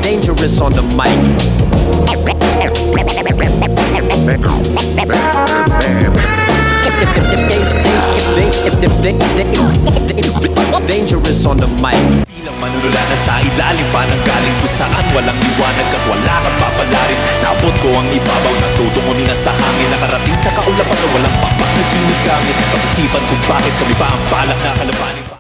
Dangerous on the mic. Dangerous on the mic. Bilang manunula na sa ilalim pa ng galing kung saan walang liwanag at wala kang papalarin. Naabot ko ang ibabaw ng tutong uminga sa hangin. Nakarating sa kaulapan na walang papak na ginigangit. Pag-isipan kung bakit kami pa ang balak na kalabanin pa.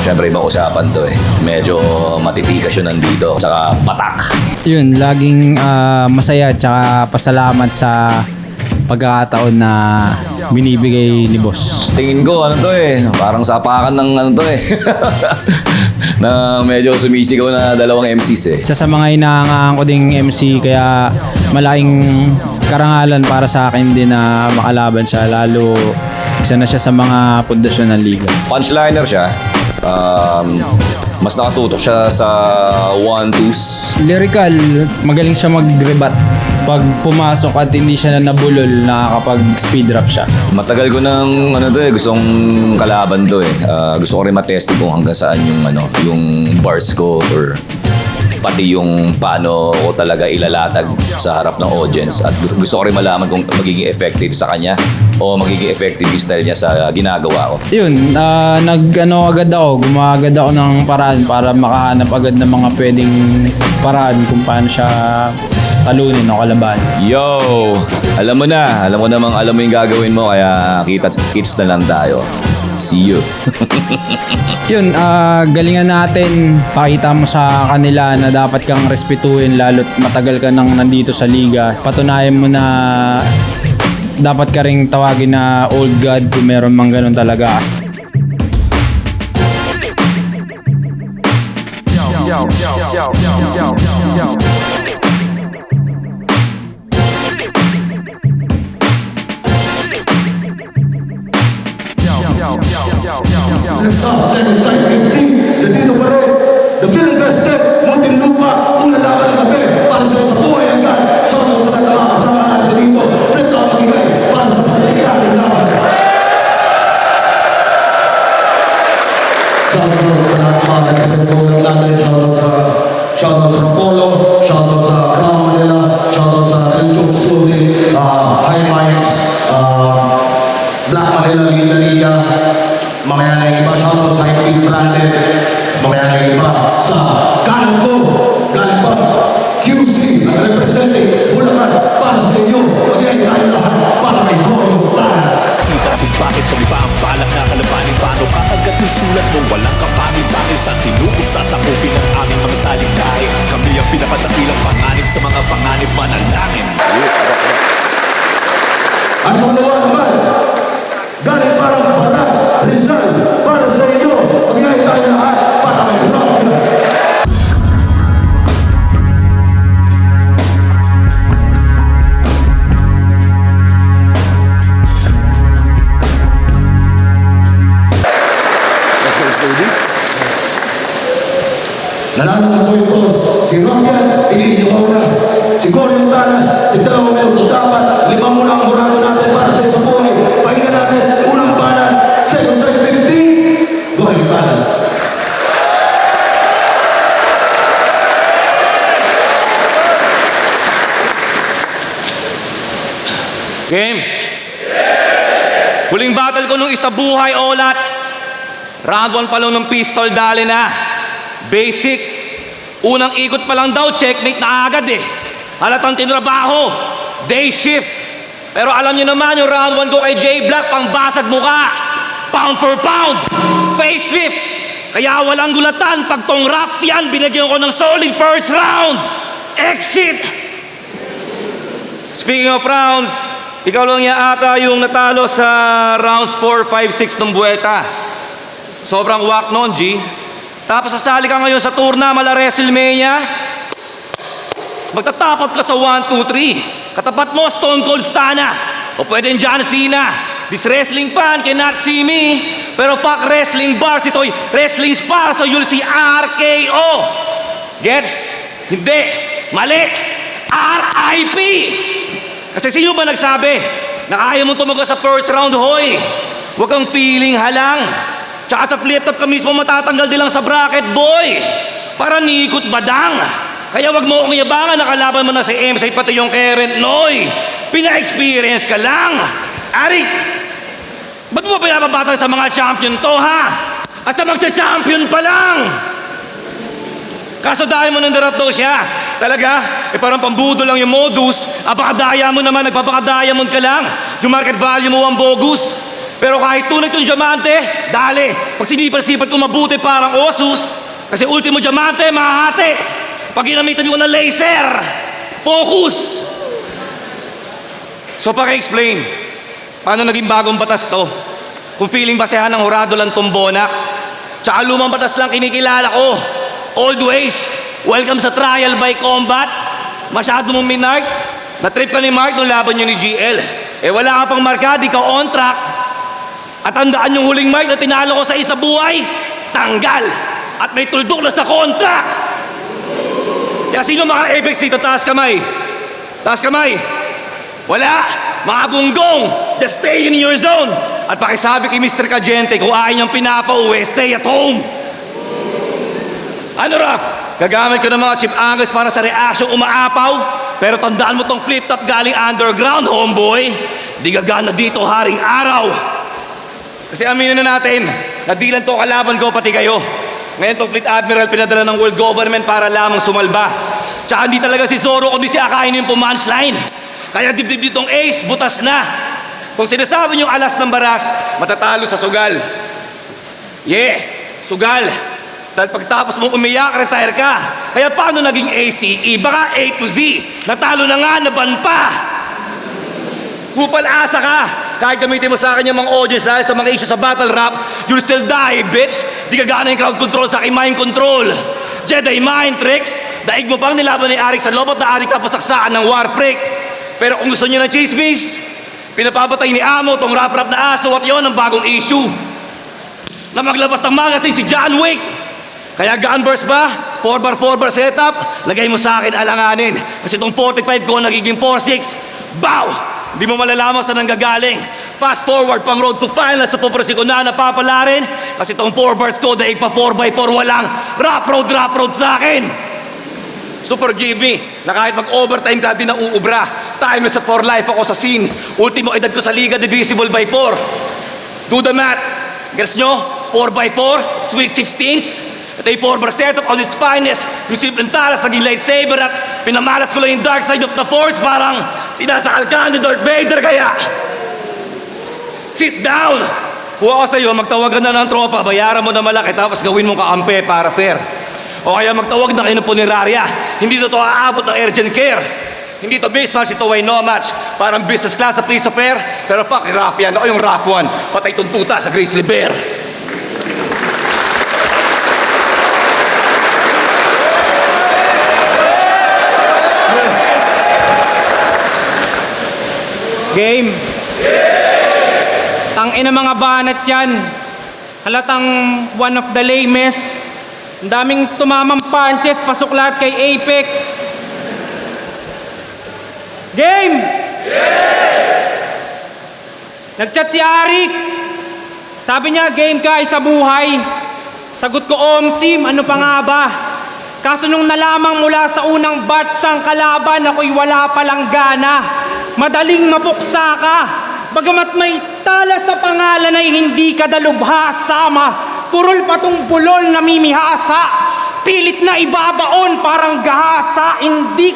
Siyempre ibang usapan to eh. Medyo matitikas yun nandito. Tsaka patak. Yun, laging masaya tsaka pasalamat sa pagkakataon na binibigay ni boss. Tingin ko ano to eh. Parang sapakan ng ano to eh. Na medyo sumisigaw na dalawang MCs eh. Isa sa mga inaangaan ko ding MC kaya malaking karangalan para sa akin din na makalaban siya. Lalo isa na siya sa mga pundasyon ng liga. Punchliner siya. Mas nakatutok siya sa 1-2s. Lyrical, magaling siya mag-rebat. Pag pumasok at hindi siya na nabulol, nakakapag-speed rap siya. Matagal ko nang ano to eh, gustong kalaban to eh. Gusto ko rin matest kung hanggang saan yung ano, yung bars ko or pati yung paano ko talaga ilalatag sa harap ng audience at gusto ko rin malaman kung magiging effective sa kanya o magiging effective yung style niya sa ginagawa ko. Yun, gumagad ako ng paraan para makahanap agad ng mga pwedeng paraan kung paano siya talunin o kalaban. Yo! Alam mo namang alam mo yung gagawin mo kaya kits na lang tayo. See you. Yun, galingan natin. Pakita mo sa kanila na dapat kang respetuhin lalo't matagal ka nang nandito sa liga. Patunayan mo na dapat ka ring tawagin na old god kung meron mang ganun talaga. Second side 15, nandito pa rin. The Film Festival, Muntinlupa, una laban ng gabi, para sa buhay agad. Shoutout sa mga kasama natin dito. Flip out ang ibay, para sa pagkakaling laban. Shoutout sa mga nagpasatulang natin. Shoutout sa Polo, shoutout sa Crown Manila, shoutout sa Enjoke Clothing, High Minds, Black Manila Liga. Mamaya na yung iba, shoutout sa Hype Branded. Mamaya na yung iba sa galing pa QC at representing Bulacan para sa inyo. Magayin tayo lahat para kay Goyo Taras. Sita kung bakit kami pa ang balak na kalabanin. Paano kakagat yung sulat mo walang kapanin. Bakit sa sinukot sasakupin ang aming mga saligtahin. Kami ang pinapatakilang panganib sa mga panganib manalangin. At sa dalawa naman, galing parang Baras, Rizal, para sa inyo. Magayin tayo lahat para kay Rafa. Nanalo ng point toss, si Rafian, iniiyaw na. Si Goyo Taras, yung 2 minuto dapat, 5 muna ang murado natin para sa isang buhay. Pahinga natin, unang banan, second side 15, Goyo Taras. Game? Huling battle ko nung isa buhay, Olats. Round 1 pa lang ng pistol, dali na. Basic. Unang ikot pa lang daw, checkmate na agad eh. Halatang tinrabaho. Day shift. Pero alam niyo naman yung round 1 ko kay J Black, pangbasag mukha. Pound for pound. Facelift. Kaya walang gulatan, pag tong rap yan, binagyan ko ng solid first round. exit! Speaking of rounds, ikaw lang ata yung natalo sa rounds 4, 5, 6 ng buweta. Sobrang wak nun, G. Tapos sasali ka ngayon sa tourna mala WrestleMania. Magtatapot ka sa 1, 2, 3. Katapat mo, Stone Cold Stana. O pwedeng John Cena. This wrestling fan cannot see me. Pero fuck wrestling bars, ito'y wrestling spa. So you'll see RKO. Gets? Hindi. Mali. RIP. Kasi sino ba nagsabi na kaya mo tumaga sa first round, hoy? Huwag kang feeling halang. Tsaka sa flip-top ka mismo matatanggal din lang sa bracket, boy. Para nikot badang. Kaya wag mo akong yabangan, nakalaban mo na si M-Site pati yung Karen Noy. Pina-experience ka lang. Arik, ba't mo pinapabatang sa mga champion to, ha? At sa magcha-champion pa lang. Kaso dahil mo nang darap daw siya. Talaga? Parang pambudo lang yung modus. Apakadaya mo naman, nagpapakadaya-mond ka lang. Yung market value mo ang bogus. Pero kahit tunay yung diamante, dali. Pag sinipal-sipal kung mabuti parang osus. Kasi ultimo diamante, mahahati. Pag ginamitan ko ng laser, focus. So paki-explain, paano naging bagong batas to? Kung feeling basehan ng hurado lang tumbona, tsaka lumang batas lang kinikilala ko. Old ways, welcome sa trial by combat. Masyado mong minark. Na-trip ka ni Mark nung laban nyo ni GL. Wala ka pang marka, di ka on track. At tandaan yung huling mark na tinalo ko sa isa buhay, tanggal. At may tuldok na sa contract. Kaya sino maka-apex dito? Taas kamay. Taas kamay. Wala. Mga gunggong. Just stay in your zone. At pakisabi kay Mr. Cagente, kung ayaw niyang pinapauwi, stay at home. Ano, Raf? Gagamit ko ng mga chip angles para sa reaction umaapaw. Pero tandaan mo tong flip-top galing underground, homeboy. Di gagana dito haring araw. Kasi aminin na natin, nadilan to kalaban ko pati kayo. Ngayon tong Fleet Admiral pinadala ng world government para lamang sumalba. Tsaka hindi talaga si Zoro kundi si Akainu yung pumunchline. Kaya dibdib ditong ace, butas na. Kung sinasabi niyong alas ng baras, matatalo sa sugal. Sugal. Dahil pagtapos mong umiyak, retire ka. Kaya paano naging ACE? Baka A to Z. Natalo na nga, naban pa. Kupal asa ka. Kahit gamitin mo sa akin yung mga audience dahil sa mga issue sa battle rap, you'll still die, bitch. Di ka gana yung crowd control sa aking mind control. Jedi mind tricks. Daig mo pang nilaban ni Arik sa lobot na Arik tapos saksaan ng war freak. Pero kung gusto niyo ng chismis, pinapapatay ni Amo tong rap-rap na aso at yon ang bagong issue. Na maglabas ng magazine si John Wick. Kaya gun burst ba? 4x4 setup? Lagay mo sa akin alanganin. Kasi itong 45 ko nagiging 46. Bow! Di mo malalaman sa nanggagaling. Fast forward pang road to finals sa popresi ko na napapalarin. Kasi itong 4 bars ko daig pa 4x4 walang rap road sa akin. So forgive me na kahit mag-overtime ka di na uubra. Timeless sa 4 life ako sa scene. Ultimo edad ko sa liga divisible by 4. Do the math. Gets nyo? 4x4, sweet 16s. Ito yung 4 bar setup on its finest. Yung simpleng talas, naging lightsaber at pinamalas ko lang yung dark side of the force. Parang sinasakal ka ni Darth Vader kaya. Sit down! Kuha ko sa'yo, magtawagan na ng tropa, bayaran mo na malaki tapos gawin mong kaampe para fair. O kaya magtawag na kayo ng punerarya. Hindi to aabot ng urgent care. Hindi to mismatch, ito ay no match. Parang business class sa piece of air. Pero fuck, rough yan. Ako yung rough one. Patay itong tuta sa grizzly bear. Game. Tangina mga banat yan. Halatang one of the lamest. Ang daming tumamang punches, pasok lahat kay Apex. Game! Nag-chat si Arik. Sabi niya, game ka ay sa buhay. Sagot ko, Omsim, ano pa nga ba? Kaso nung nalamang mula sa unang batch ang kalaban, ako'y wala palang gana. Madaling mapuksa ka. Bagamat may tala sa pangalan ay hindi ka dalubhasama. Purol patong bulol na mimihasa. Pilit na ibabaon parang gahasa. Hindi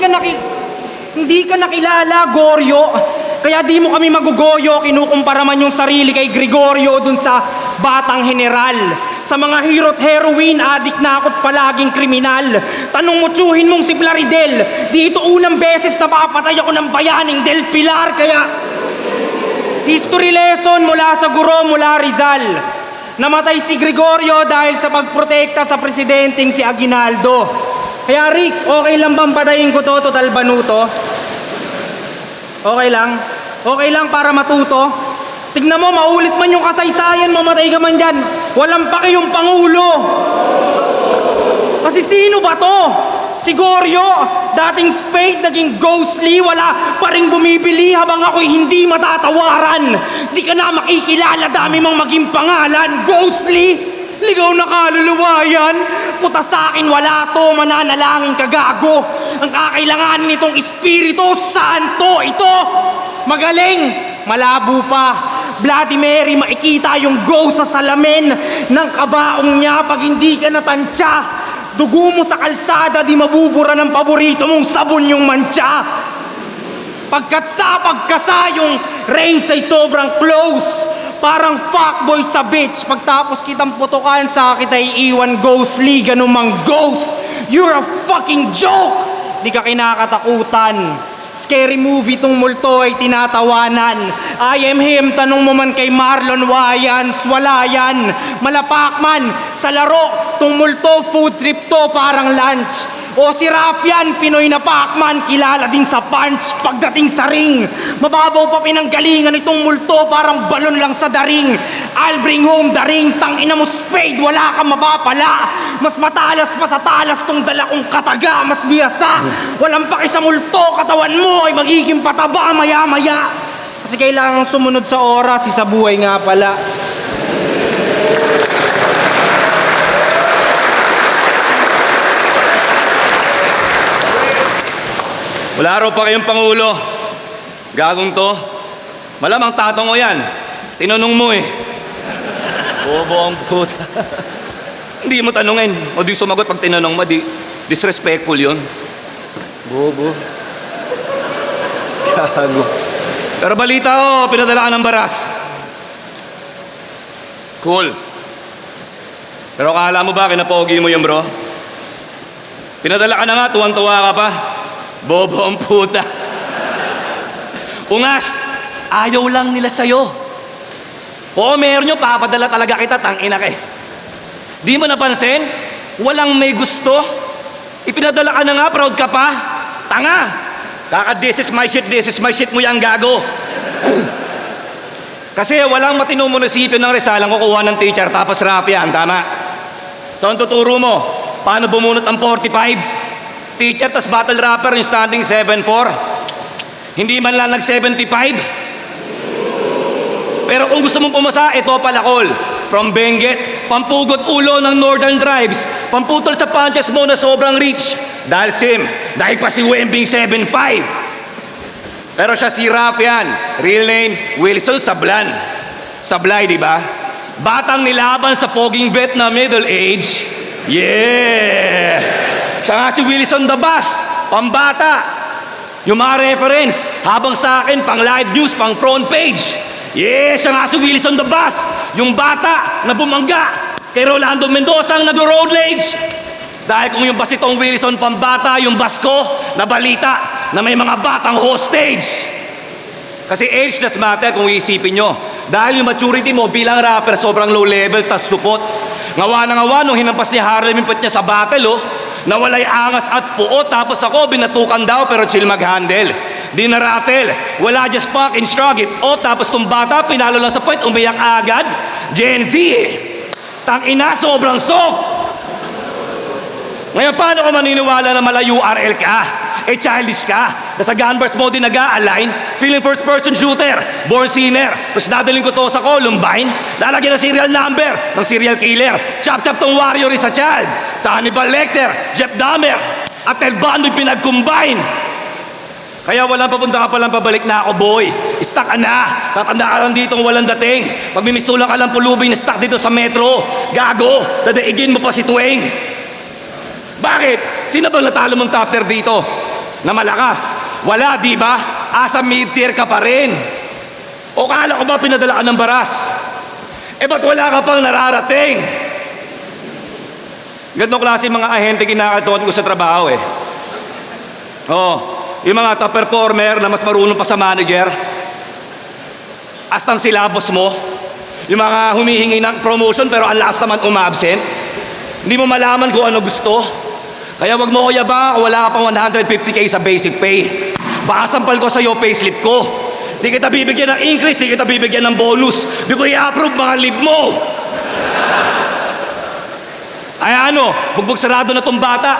ka nakilala, Goryo. Kaya di mo kami magugoyo. Kinukumpara man yung sarili kay Gregorio dun sa batang general. Sa mga hero't heroine, adik na ako't palaging kriminal. Tanong mo tsuhin mong si Plaridel, dito unang beses na papatay ako ng bayaning Del Pilar. Kaya history lesson mula sa guro mula Rizal. Namatay si Gregorio dahil sa pagprotekta sa presidenteng si Aguinaldo. Kaya Rick, okay lang bang patayin ko to, total banuto? Okay lang? Okay lang para matuto? Tignan mo, maulit man yung kasaysayan, mamatay ka man dyan. Walang paki yung Pangulo. Kasi sino ba to? Si Goryo, dating spade, naging ghostly, wala pa rin bumibili habang ako'y hindi matatawaran. Di ka na makikilala, dami mang maging pangalan. Ghostly, ligaw na kaluluwa yan. Puta sa akin, wala to, mananalangin ka gago. Ang kakailangan nitong Espiritu Santo, ito, magaling, malabo pa. Bloody Mary, makikita yung ghost sa salamin ng kabaong niya pag hindi ka natansya. Dugo mo sa kalsada, di mabubura ng paborito mong sabon yung mantsa. Pagkasa yung range ay sobrang close. Parang fuckboy sa beach. Pagtapos kitang putukan sa akin ay iwan ghostly, ganun mang ghost. You're a fucking joke. Di ka kinakatakutan. Scary movie tong multo ay tinatawanan. I am him, tanong mo man kay Marlon Wayans, wala yan. Malapak man sa laro, tong multo food trip to parang lunch. O si Rafian, Pinoy na Pacman, kilala din sa punch pagdating sa ring. Mababaw pa pinanggalingan itong multo, parang balon lang sa daring. I'll bring home the ring, tangina mo spade, wala kang mapapala. Mas matalas pa sa talas tong dala kong kataga, mas biyasa. Walang paki sa multo, katawan mo ay magiging pataba maya-maya. Kasi kailangan sumunod sa oras, sa buhay nga pala. Wala raw pa kayong Pangulo. Gagong to. Malamang tatong mo yan. Tinanong mo eh. Bobo ang puta. Hindi mo tanungin. O di sumagot pag tinanong mo, di disrespectful yun. Bobo. Gago. Pero balita ko, pinadala ka ng baras. Cool. Pero akala mo ba kinapogi mo yun, bro? Pinadala ka na nga, tuwang-tuwa ka pa. Bobo ang puta. Ungas, ayaw lang nila sa'yo. Oo, meron nyo, papadala talaga kita, tangina ka eh. Di mo napansin? Walang may gusto. Ipinadala ka na nga, proud ka pa. Tanga. This is my shit mo yang gago. Kasi walang matinong munisipyo ng Rizal ang kukuha ng teacher tapos rap yan, tama? So ang tuturo mo, paano bumunot ang 45? Teacher tas battle rapper yung standing 7'4". Hindi man lang nag-75. Pero kung gusto mong pumasa, ito palakol. From Benguet, pampugot ulo ng Northern Tribes, pamputol sa punches mo na sobrang reach. Dahil dahil pa si Wembing 7'5". Pero siya si Rafian, real name, Wilson Sablan. Sablay, di ba? Batang nilaban sa poging vet na middle age. Yeah! Siya nga si Wilson the Boss, pambata. Yung mga reference, habang sa akin, pang live news, pang front page. Yeah, siya nga si Wilson the Boss, yung bata na bumangga kay Rolando Mendoza ang nag-road rage. Dahil kung yung bas itong Wilson pambata, yung bas ko, na balita na may mga batang hostage. Kasi age does matter kung iisipin nyo. Dahil yung maturity mo bilang rapper sobrang low level, tas supot. Ngawa na ngawa nung hinampas ni Harlem yung put niya sa battle, nawalay angas at puot, tapos ako binatukan daw pero chill mag-handle. Di naratel, wala just fucking shrug it off, tapos tong bata pinalo lang sa point, umiyak agad. Gen Z eh. Tangina, sobrang soft. Ngayon, paano ko maniniwala na malayo RL ka? Eh, childish ka. Nasa gunbars mo din nag-a-align. Feeling first person shooter. Born sinner. Tapos dadaling ko to sa Columbine. Lalagyan ng serial number ng serial killer. Chop-chop tong warrior is a child. Sa Hannibal Lecter, Jeff Dahmer, at Ted Bundy pinag-combine. Kaya walang papunta ka palang pabalik na ako, boy. Stuck ka na. Tatanda ka lang ditong walang dating. Pag mimisulang ka lang pulubing na stuck dito sa metro, gago, dadaigin mo pa si Tueng. Bakit? Sino bang natalo mong top tier dito? Na malakas? Wala, di ba? Asa mid-tier ka pa rin. O kala ko ba pinadala ka ng baras? Eh ba't wala ka pang nararating? Ganitong klase mga ahente kinakatuon ko sa trabaho eh. Oo, yung mga top performer na mas marunong pa sa manager. Astang silabos mo. Yung mga humihingi ng promotion pero ang lakas naman umabsent. Hindi mo malaman kung ano gusto. Kaya wag mo ko yaba, wala ka pang 150k sa basic pay. Baka sampal ko sa'yo payslip ko. Di kita bibigyan ng increase, di kita bibigyan ng bonus. Di ko i-approve mga leave mo. Ay ano, bugbog sarado na tong bata.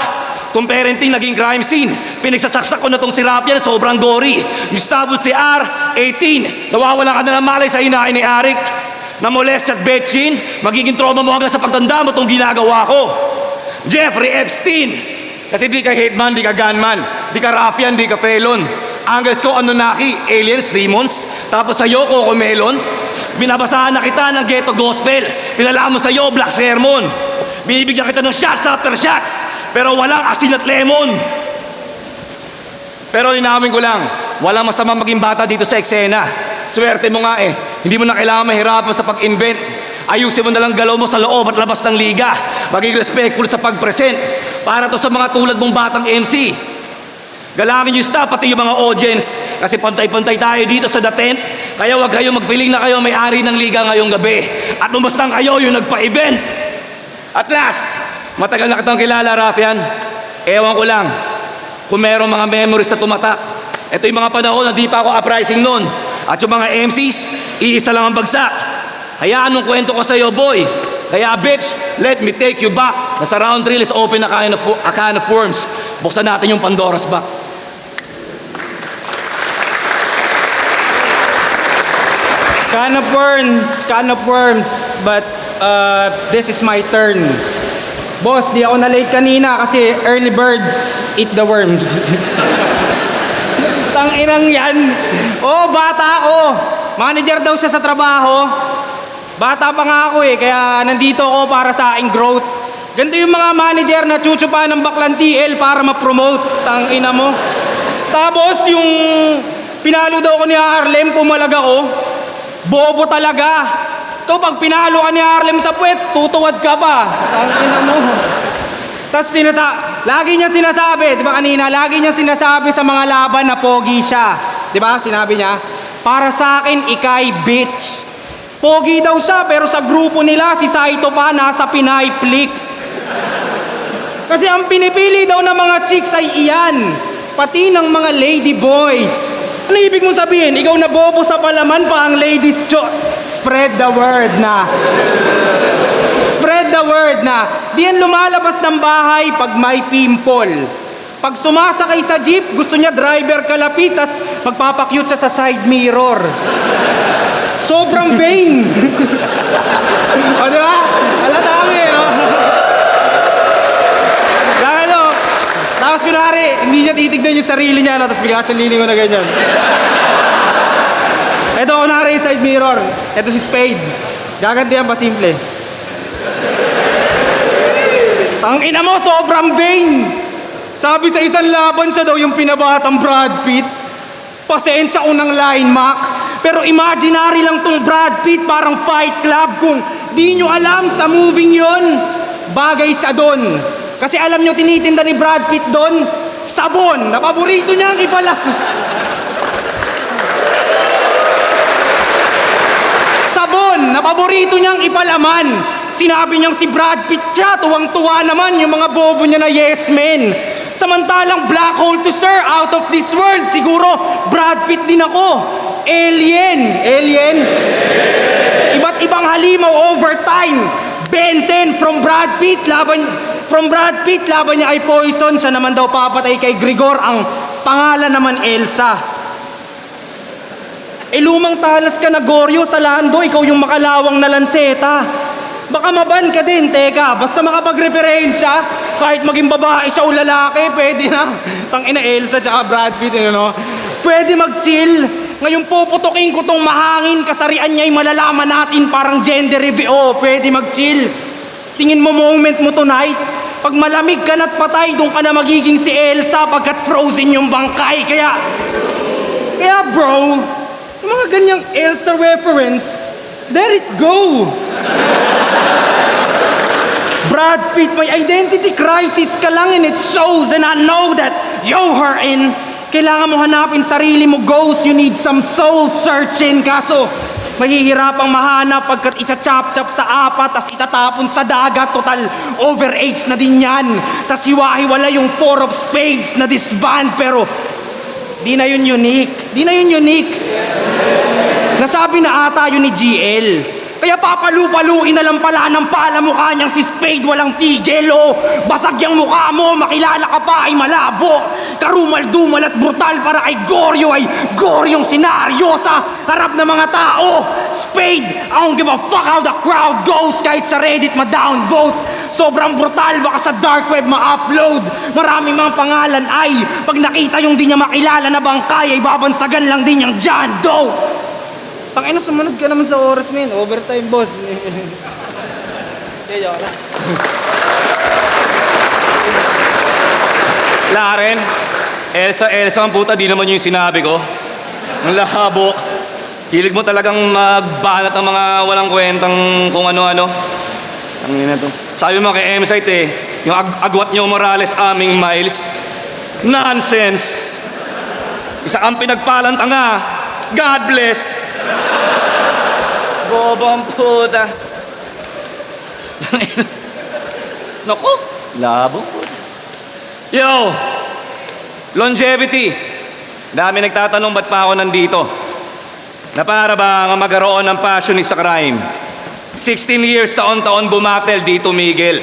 Tong parenting naging crime scene. Pinagsasaksak ko na tong si Rapian, sobrang gory. Gustavo si R, 18. Nawawala ka na ng malay sa hinain ni Arik. Namolest at betchin, magiging trauma mo hanggang sa pagtanda mo tong ginagawa ko. Jeffrey Epstein. Kasi di ka hitman, di ka gunman. Di ka Rapian, di ka felon. Angles ko Anunnaki, aliens, demons. Tapos sa'yo, Coco Melon. Binabasahan na kita ng ghetto gospel. Pinalaman mo sa'yo, black sermon. Binibigyan kita ng shots after shots, pero walang asin at lemon. Pero linawin ko lang, walang masama maging bata dito sa eksena. Swerte mo nga eh, hindi mo na kailangan mahirapan sa pag-invent. Ayusin mo na lang galaw mo sa loob at labas ng liga. Maging respectful sa pag-present. Para to sa mga tulad mong batang MC. Galangin yung staff, pati yung mga audience. Kasi pantay-pantay tayo dito sa The Tent. Kaya wag kayo mag-feeling na kayo may-ari ng liga ngayong gabi. At umastang kayo yung nagpa-event. At last, matagal na kitang kilala, Rafian. Ewan ko lang kung merong mga memories na tumatak. Ito yung mga panahon na di pa ako uprising noon. At yung mga MCs, iisa lang ang bagsak. Hayaan nung kwento ko sa'yo, boy. Kaya bitch, let me take you back. Nasa round 3, let's open a can of worms. Buksan natin yung Pandora's box. Can of worms, but this is my turn. Boss, di ako na-late kanina kasi early birds eat the worms. Tanginang yan. Oh, bata ako. Manager daw siya sa trabaho. Bata pa nga ako eh, kaya nandito ako para sa aking growth. Ganito yung mga manager na chuchupa ng baklang TL para ma-promote. Tangina mo. Tapos yung pinalo daw ko ni Harlem, pumalag ako. Bobo talaga. Ito, pag pinalo ka ni Harlem sa puwet, tutuwad ka pa. Tangina mo. Tapos lagi niya sinasabi, di ba kanina, lagi niya sinasabi sa mga laban na pogi siya. Di ba? Sinabi niya, para sa akin, ikay bitch. Pogi daw siya, pero sa grupo nila, si Saito pa nasa Pinay Flix. Kasi ang pinipili daw ng mga chicks ay iyan. Pati ng mga lady boys. Ano ibig mo sabihin? Ikaw na bobo sa palaman pa ang ladies' Spread the word na. Spread the word na. Di yan lumalabas ng bahay pag may pimple. Pag sumasakay sa jeep, gusto niya driver kalapit, tas magpapakyut siya sa side mirror. Sobrang vain. O diba? Halata kami, no? Tapos kunwari, hindi niya titignan yung sarili niya, no? Tapos bigla siya lilingon na ganyan. Ito, kunwari yung side mirror. Ito si Spade. Gagantihan pa simple. Tangina mo, sobrang vain. Sabi sa isang laban siya daw yung pinabatang Brad Pitt. Pasensya unang line, Mac. Pero imaginary lang tong Brad Pitt, parang Fight Club. Kung di nyo alam sa moving yon, bagay siya doon. Kasi alam nyo, tinitinda ni Brad Pitt doon, sabon, na paborito niya ang ipala. Sabon, na paborito niyang ipalaman. Sinabi niyang si Brad Pitt siya, tuwang-tuwa naman yung mga bobo niya na yes men. Samantalang black hole to sir, out of this world, siguro Brad Pitt din ako. Alien. Iba't ibang halimaw over time. Ben 10 from Brad Pitt, laban niya ay Poison. Siya naman daw papatay kay Grigor. Ang pangalan naman Elsa. Lumang talas ka na Goryo sa Lando. Ikaw yung makalawang na lanseta. Baka maban ka din, teka. Basta makapagreferensya, kahit maging babae siya o lalaki, pwede na. Tangina Elsa tsaka Brad Pitt, pwede mag-chill. Ngayon puputukin ko tong mahangin, kasarian niya'y malalaman natin parang gender review. Pwede mag-chill. Tingin mo moment mo tonight, pag malamig ka na't patay, doon ka na magiging si Elsa pagkat frozen yung bangkay. Kaya bro, yung mga ganyang Elsa reference, let it go. Brad Pitt, may identity crisis ka lang and it shows, and I know that you're hurting. Kailangan mo hanapin sarili mo, Ghost. You need some soul searching. Kaso, mahihirapang mahanap pagkat itcha-chop-chop sa apat, tas itatapon sa dagat. Total, overage na din yan. Tas hiwa-hiwala yung four of spades na disband. Pero, di na yun unique. Di na yun unique. Nasabi na ata yun ni GL. Kaya papalu-paluin na lang pala ng pala mukha niyang si Spade walang tigil, oh. Basag yung mukha mo, makilala ka pa ay malabo. Karumal-dumal at brutal para kay Goryo ay Goryong senaryo sa harap ng mga tao. Spade, I don't give a fuck how the crowd goes kahit sa Reddit ma-downvote. Sobrang brutal, baka sa dark web ma-upload. Maraming mga pangalan ay pag nakita yung di niya makilala na bangkay ay babansagan lang din yung John Doe. Tangina, sumunod ka naman sa oras, men. Overtime, boss. Kaya joke lang. Laren, Elsa ang puta, di naman yung sinabi ko. Ang lahabo. Hilig mo talagang magbanat ng mga walang kwentang kung ano-ano. Ang ina to. Sabi mo kay M-Site eh, yung agwat nyo Morales aming Miles. Nonsense! Isa kang pinagpalang tanga. God bless! Bobang puta. Naku, labo. Yo! Longevity. Dami nagtatanong ba't pa ako nandito. Na para ba ang magkaroon ng passion sa crime. 16 years taon-taon bumatel dito, Miguel.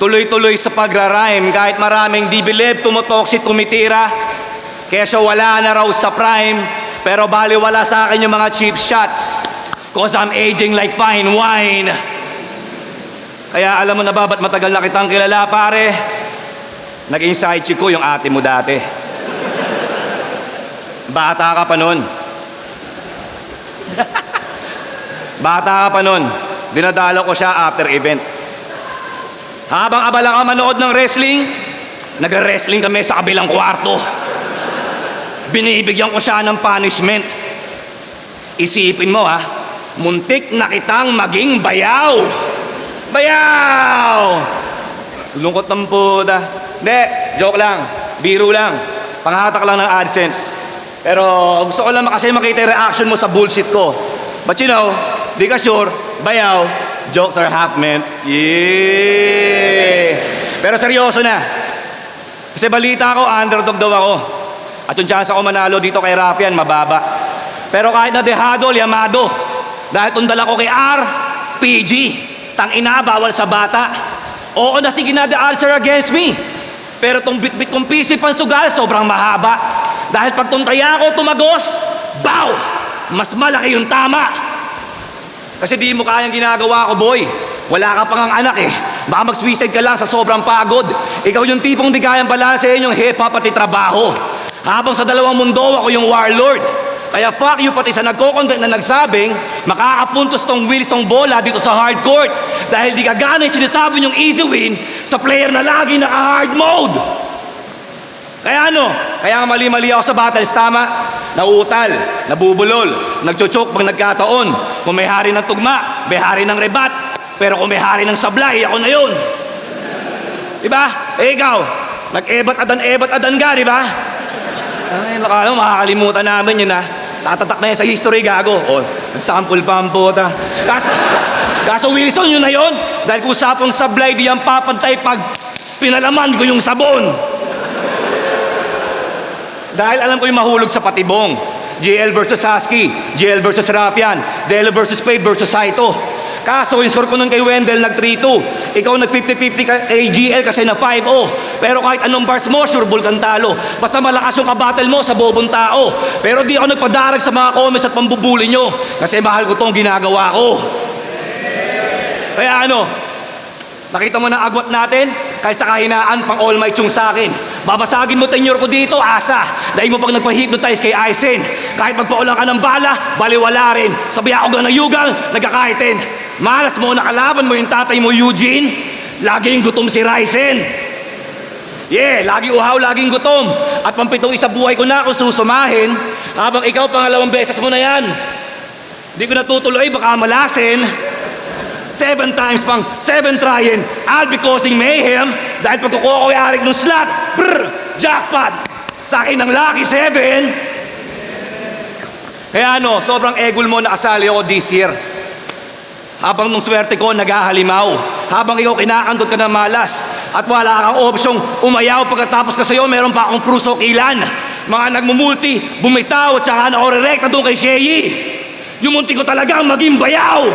Tuloy-tuloy sa pagra-rhyme kahit maraming di believe, tumutoksit, tumitira. Kaya siya wala na raw sa prime, pero baliwala sa akin yung mga cheap shots. Cause I'm aging like fine wine. Kaya alam mo na ba ba't matagal na kitang kilala, pare? Naging side chick ko yung ate mo dati. Bata ka pa nun. Bata ka pa nun. Dinadalo ko siya after event. Habang abala ka manood ng wrestling, nag-wrestling kami sa kabilang kwarto. Binibigyan ko siya ng punishment. Isipin mo ha, muntik na kitang maging bayaw. Bayaw! Lungkot ng puta. Hindi, joke lang. Biro lang. Panghatak lang ng AdSense. Pero gusto ko lang kasi makita yung reaction mo sa bullshit ko. But you know, di ka sure, bayaw, jokes are half meant. Yeah! Pero seryoso na. Kasi balita ko, underdog daw ako. At yung chance ako manalo dito kay Rafian, mababa. Pero kahit na dehado, yamado. Dahil tundala ko kay R, PG. Tangina, bawal sa bata. Oo na, sige na, the answer against me. Pero tong bit-bit kong PC pansugal, sobrang mahaba. Dahil pag tuntaya ako, tumagos, bow! Mas malaki yung tama. Kasi di mo kayang ginagawa ko, boy. Wala ka pang anak eh. Baka mag-suicide ka lang sa sobrang pagod. Ikaw yung tipong di kayang balansehin yung hip-hop pati trabaho. Habang sa dalawang mundo, ako yung warlord. Kaya fuck you pati sa nagko-content na nagsabing makakapuntos tong wheels tong bola dito sa hard court. Dahil di kagana yung sinasabi yung easy win sa player na lagi naka-hard mode. Kaya ano? Kaya mali-mali ako sa battles, tama? Nauutal, nabubulol, nagchochok pag nagkataon. Kung may hari ng tugma, may hari ng rebat. Pero kung may hari ng sablay, ako na yun. Diba? Eh ikaw, nag-ebat adan ka, diba? Ay, nakala mo, makakalimutan namin yun ha. Tatatak na yan sa history, gago. O, nagsample pa ang puta. Kaso Wilson, yun na yun. Dahil kung usapang sablay, di yan papantay pag pinalaman ko yung sabon. Dahil alam ko yung mahulog sa patibong. GL versus Husky, GL versus Rafian, Delo versus Spade versus Saito. Kaso yung score ko nun kay Wendell nag 3-2. Ikaw nag 50-50 kay GL kasi na 5-0. Pero kahit anong bars mo, sure bull kang talo. Basta malakas yung kabattle mo sa bobong tao. Pero di ako nagpadarag sa mga comments at pambubuli nyo. Kasi mahal ko tong ginagawa ko. Kaya ano, nakita mo na agwat natin? Kaysa kahinaan pang all might yung sakin. Babasagin mo tenyor ko dito, asa. Dahil mo pag nagpa-hypnotize kay Aizen. Kahit magpaulang ka ng bala, baliwala rin. Sabi ako ng yugang, nagkakaitin. Malas mo, nakalaban mo yung tatay mo, Eugene. Laging gutom si Ryzen. Yeah, lagi uhaw, laging gutom. At pampitong isa buhay ko na kung susumahin. Habang ikaw, pangalawang beses mo na yan. Hindi ko natutuloy, baka malasin. 7 times pang 7 trying. I'll be causing mayhem dahil pagkukuha ko yung arik ng slot. Brr! Jackpot! Sa akin ng lucky 7. Kaya ano, sobrang egol mo nakasali ako this year. Habang nung swerte ko, naghahalimaw. Habang ikaw kinakandot ka ng malas. At wala kang opsyong umayaw pagkatapos ka sa'yo, meron pa akong prusokilan. Mga nagmumulti, bumitaw at saka nako-rerekta doon kay Sheyi. Yung munti ko talagang maging bayaw.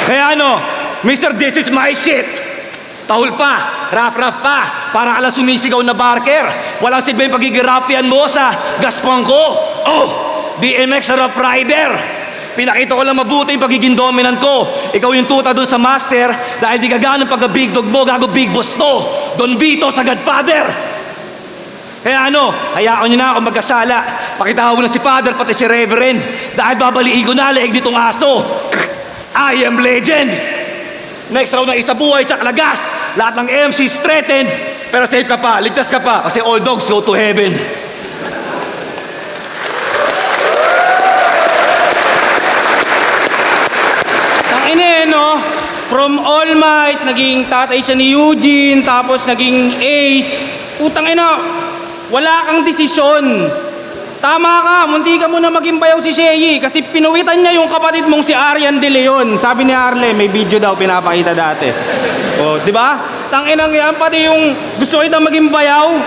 Kaya ano, Mr. This is my shit. Tahol pa, rough pa, para alas sumisigaw na barker. Walang silbi yung pagigirapian mo sa gaspang ko. Oh, DMX na rough rider. Pinakita ko lang mabuti yung pagiging dominant ko. Ikaw yung tuta doon sa master dahil di ka ganun pagka-big dog mo, gago big boss to. Don Vito sa Godfather. Kaya ano, hayaan nyo na ako magkasala. Pakita ko na si Father pati si Reverend dahil babaliin ko na leeg nitong aso. I am legend. Next round na isa buhay tsak lagas. Lahat ng MCs threatened. Pero safe ka pa, ligtas ka pa kasi all dogs go to heaven. Tangina no? From All Might, naging tatay siya ni Eugene, tapos naging ace. Putang ina, wala kang desisyon. Tama ka, munti ka muna maging bayaw si Sheyi kasi pinuwitan niya yung kapatid mong si Arian De Leon. Sabi ni Arle, may video daw pinapakita dati. O, di ba? Tanginang yan, pati yung gusto kita maging bayaw,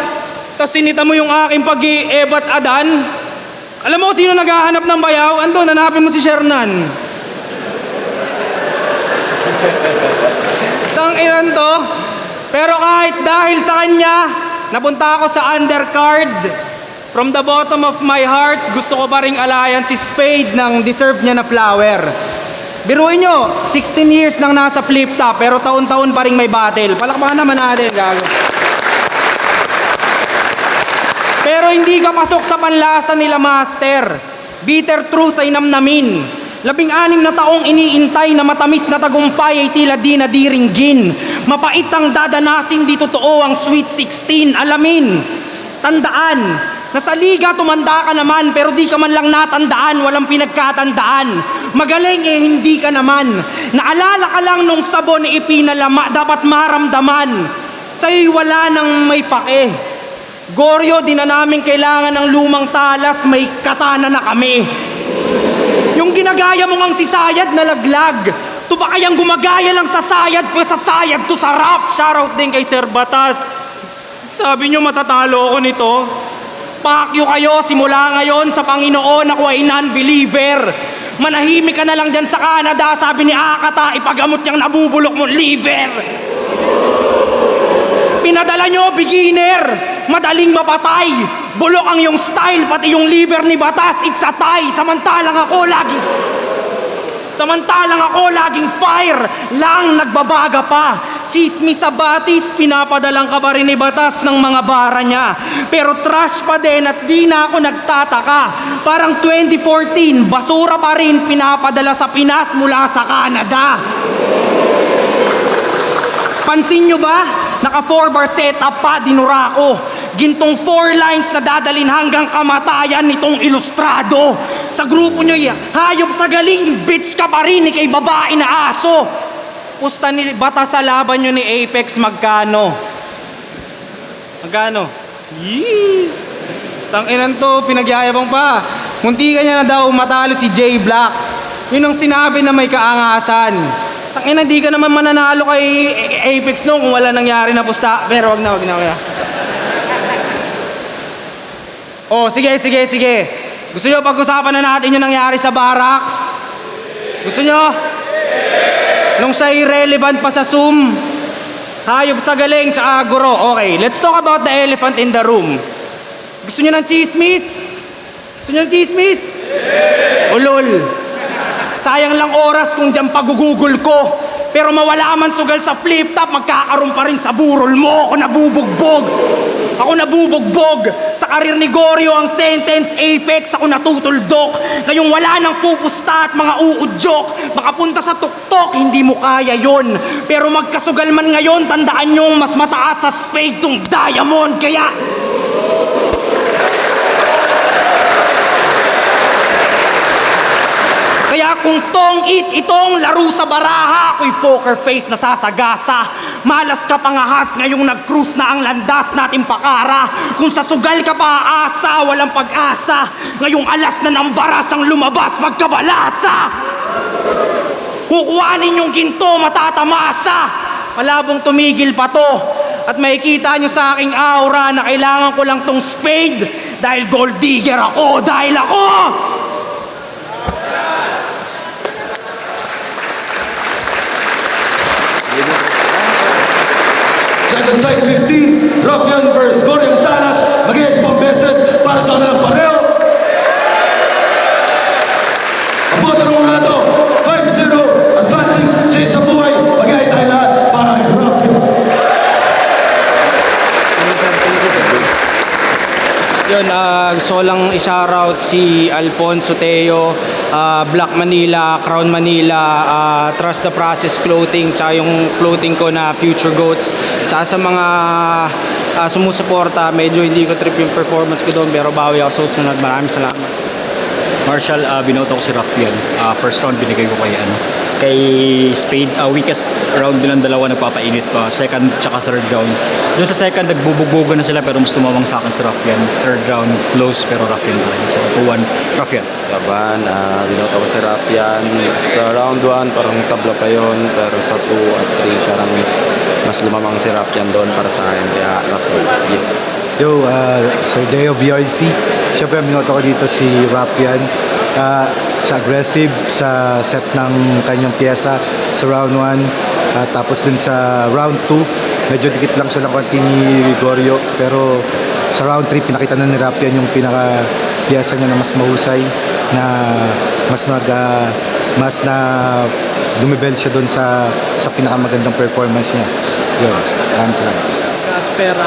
tapos sinita mo yung aking pag-i-ebat adan. Alam mo sino naghahanap ng bayaw? Andun, hanapin mo si Shernan. Tanginan to. Pero kahit dahil sa kanya, napunta ako sa undercard. From the bottom of my heart, gusto ko pa ring alayan si Spade ng deserve niya na flower. Biruin nyo, 16 years nang nasa flip top, pero taon-taon pa ring may battle. Palakpakan naman natin, gago. Pero hindi ka pasok sa panlasa nila, Master. Bitter truth ay namnamin. 16 na taong iniintay na matamis na tagumpay ay tila di nadiringgin. Mapait ang dadanasin, di totoo ang sweet 16. Alamin, tandaan, nasa liga tumanda ka naman pero di ka man lang natandaan, walang pinagkatandaan. Magaling hindi ka naman. Naalala ka lang nung sabon ipinalama, dapat maramdaman. Sa'yo'y wala nang may pake. Goryo, di na namin kailangan ng lumang talas, may katana na kami. Yung ginagaya mong ang sisayad na laglag, to ba kayang gumagaya lang sa sayad, sa sayad to sa rap? Shoutout din kay Sir Batas. Sabi nyo matatalo ako nito. Pakyo kayo simula ngayon sa Panginoon, ako ay non-believer. Manahimik ka na lang dyan sa Canada, sabi ni Akata, ipagamot niyang nabubulok mong liver. Pinadala nyo, beginner, madaling mapatay. Bulok ang yung style, pati yung liver ni Batas, it's a tie. Samantalang ako laging fire lang, nagbabaga pa. Chismis sa batis, pinapadalang ka pa rin ni Batas ng mga bara niya. Pero trash pa din at di na ako nagtataka. Parang 2014, basura pa rin pinapadala sa Pinas mula sa Canada. Pansin nyo ba? Naka 4-bar setup pa, dinurako. Gintong 4 lines na dadalin hanggang kamatayan nitong ilustrado. Sa grupo nyo, hayop sa galing, bitch ka pa rin, ikay babae na aso. Pusta ni Batas sa laban nyo ni Apex, magkano? Magkano? Yee! Tanginan to, pinagyayabang pa. Munti ka niya na daw matalo si Jay Black. Yun ang sinabi na may kaangasan. Tangina, di ka naman mananalo kay Apex no kung wala nangyari na pusta. Pero wag na. Oh, sige. Gusto nyo pag-usapan na natin yung nangyari sa barracks? Gusto nyo? Nung siya irrelevant pa sa Zoom, hayop sa galing, tsaka guro. Okay, let's talk about the elephant in the room. Gusto nyo ng chismis? Ulol. Sayang lang oras kung dyan pagugugol ko. Pero mawala man sugal sa flip top, magkakaroon pa rin sa burol mo. Ako nabubugbog. Sa karir ni Goryo ang sentence, Apex, ako natutuldok. Ngayong wala nang pupusta at mga uudyok. Makapunta sa tuktok, hindi mo kaya yon. Pero magkasugal man ngayon, tandaan nyong mas mataas sa spade tong diamond. Kaya kung itong laro sa baraha, ako'y poker face na sasagasa. Malas ka pangahas, ngayong nag-cruise na ang landas natin pakara. Kung sa sugal ka pa aasa, walang pag-asa. Ngayong alas na ng baras ang lumabas, magkabalasa. Kukuhanin yung ginto, matatamasa. Malabong tumigil pa to. At makikita nyo sa aking aura na kailangan ko lang tong spade. Dahil gold digger ako, dahil ako! Second side 15, Ruffian vs. Goriong Talas, mag-iis pang beses para sa kanilang pareho. Ang boto ng lado, 5-0, advancing sa isang buhay, mag-iay tayo lahat para kay Ruffian. Yun, gusto ko lang i-shoutout si Alfonso Teo, Black Manila, Crown Manila, Trust the Process Clothing, tsaka yung clothing ko na Future Goats. Tsaka sa mga sumusuporta, medyo hindi ko trip yung performance ko doon, pero bawi ako sa susunod. Maraming salamat. Marshall, binoto ko si Ruffian. First round binigay ko kay Spade. Weakest round din ang dalawa nagpapainit pa. Second tsaka third round. Doon sa second, nagbubugbugan na sila pero mas tumawang sa akin si Ruffian. Third round, close pero Ruffian pa rin. So 2-1, Ruffian. Laban, binoto ko si Ruffian. Sa round 1, parang tabla pa yun. Pero sa 2 at 3, parang mas lumamang si Ruffian doon para sa akin. Kaya Ruffian. Yeah. Yo, Sir Deo BRC. Siyempre, binoto ko dito si Ruffian. Sa aggressive, sa set ng kanyang pyesa sa round 1. Tapos dun sa round 2, medyo dikit lang siya ng konti ni Gregorio. Pero sa round 3, pinakita na ni Ruffian yung pinaka pyesa niya na mas mahusay, na mas na lumibel siya dun sa pinakamagandang performance niya. Yun, maraming salamat. Casper,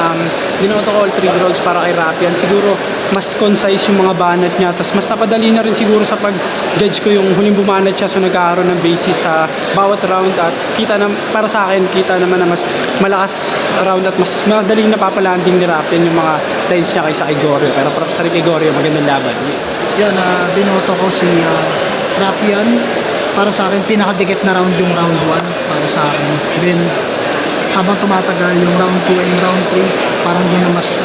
dinoto ko all 3 rounds para kay Ruffian. Siguro mas concise yung mga banat niya, tapos mas napadali na rin siguro sa pag-judge ko yung huling bumanat siya, so nagkakaroon ng basis sa bawat round. At kita na, para sa akin, kita naman na mas malakas round at mas madaling napapalanding ni Ruffian yung mga lines niya kaysa kay Gorio. Pero props na rin kay Gorio, magandang laban. Yan, binoto ko si Ruffian. Para sa akin, pinakadikit na round yung round 1 para sa akin. Then habang tumatagal yung round 2 and round 3, parang doon na mas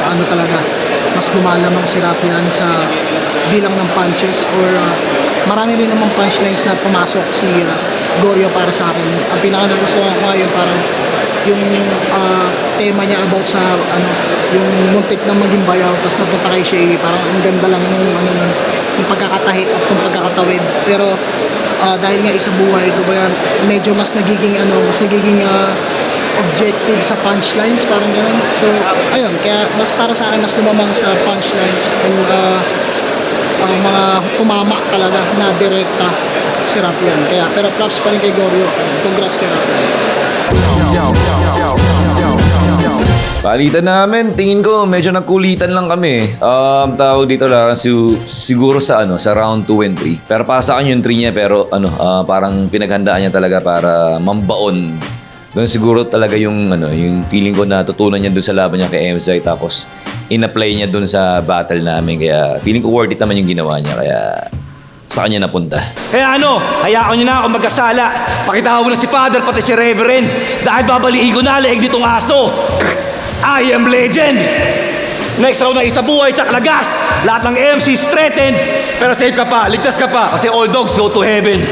mas lumalamang si Ruffian sa bilang ng punches, or marami rin namang punchlines na pumasok si Gorio para sa akin. Ang pinaka nagustuhan ko ngayon, parang yung tema niya about sa yung muntik na maging bayaw, tapos napunta kay Shay, parang ang ganda lang ng pagkakatahi at ng pagkakatawid. Pero dahil nga isa buhay ko ba yan, medyo mas nagiging objective sa punchlines, parang gano'n. So, ayun, kaya mas para sa akin, mas lumamang sa punchlines and mga tumama talaga na direkta si Ruffian. Kaya, pero props pa rin kay Gorio. Congrats kay Ruffian. Palitan namin, tingin ko medyo nagkulitan lang kami. Tawag dito lang siguro sa round 2 and 3. Pero para sa akin yung 3 niya, pero parang pinaghandaan niya talaga para mambaon. Doon siguro talaga yung feeling ko na tutunan niya doon sa laban niya kay MSI, tapos in-apply niya doon sa battle namin. Kaya feeling ko worth it naman yung ginawa niya, kaya sa kanya napunta. Kaya hayaan niyo na ako magkasala. Pakita mo na si Father pati si Reverend. Dahil babaliin ko na leeg nitong aso. I am legend. Next round na isa buhay tsaka lagas. Lahat ng MC threatened. Pero safe ka pa, ligtas ka pa. Kasi all dogs go to heaven.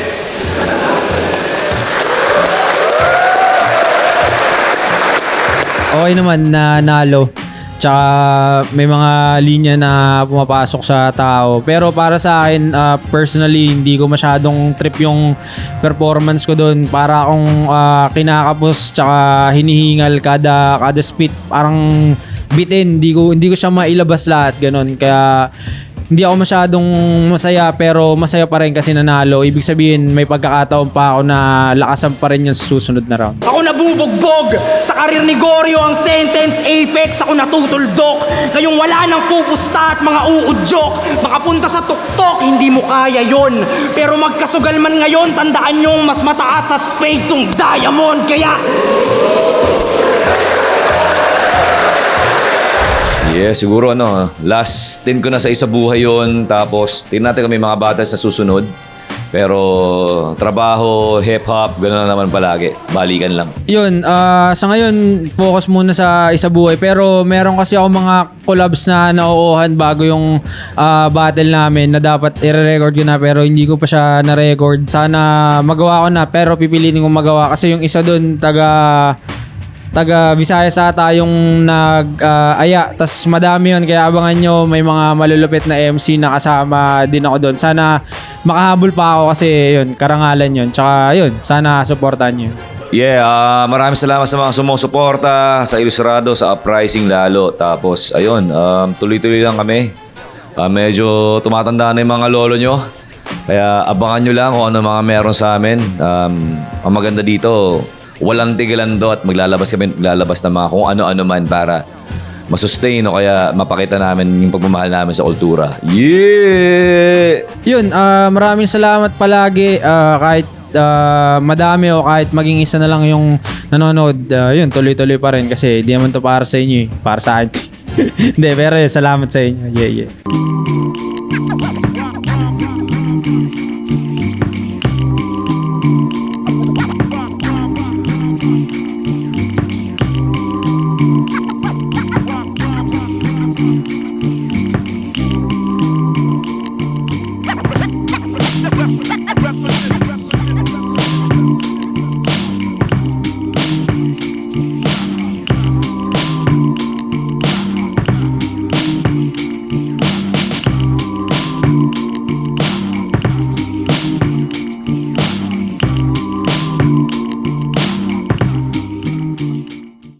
Okay naman na nalo. Tsaka may mga linya na pumapasok sa tao. Pero para sa akin, personally, hindi ko masyadong trip yung performance ko doon. Para akong kinakapos tsaka hinihingal kada spit. Parang bitin. Hindi ko siya mailabas lahat. Ganon. Kaya hindi ako masyadong masaya, pero masaya pa rin kasi nanalo. Ibig sabihin, may pagkakataon pa ako na lakasan pa rin yung susunod na round. Ako nabubugbog! Sa karir ni Gorio ang sentence apex, ako natutuldok. Ngayong wala nang pupusta at mga uudyok. Makapunta sa tuktok, hindi mo kaya yon. Pero magkasugal man ngayon, tandaan nyong mas mataas sa spade tong diamond. Kaya Yeah, siguro last 10 ko na sa isa buhay yon. Tapos tingnan natin kung may mga battles sa susunod. Pero trabaho, hip-hop, gano'n na naman palagi. Balikan lang. Yun, sa ngayon, focus muna sa isa buhay. Pero meron kasi ako mga collabs na nauuhan bago yung battle namin na dapat i-record ko na pero hindi ko pa siya na-record. Sana magawa ko na pero pipiliin kong magawa kasi yung isa dun taga Visayas ata yung nag-aya. Tas madami yun kaya abangan nyo may mga malulupit na MC na kasama din ako doon. Sana makahabol pa ako kasi yun, karangalan yun. Tsaka yun, sana supportan nyo. Yeah, maraming salamat sa mga sumusuporta, sa Ilustrado, sa Uprising lalo. Tapos, ayun, tuloy-tuloy lang kami. Medyo tumatanda na yung mga lolo nyo. Kaya abangan nyo lang kung ano mga meron sa amin. Ang maganda dito, walang tigilan do at maglalabas ng mga kung ano-ano man para masustain o kaya mapakita namin yung pagmamahal namin sa kultura. Yeah! Yun, maraming salamat palagi kahit madami o kahit maging isa na lang yung nanonood. Yun, tuloy-tuloy pa rin kasi di naman to para sa inyo para sa akin. Hindi, pero salamat sa inyo. Yeah.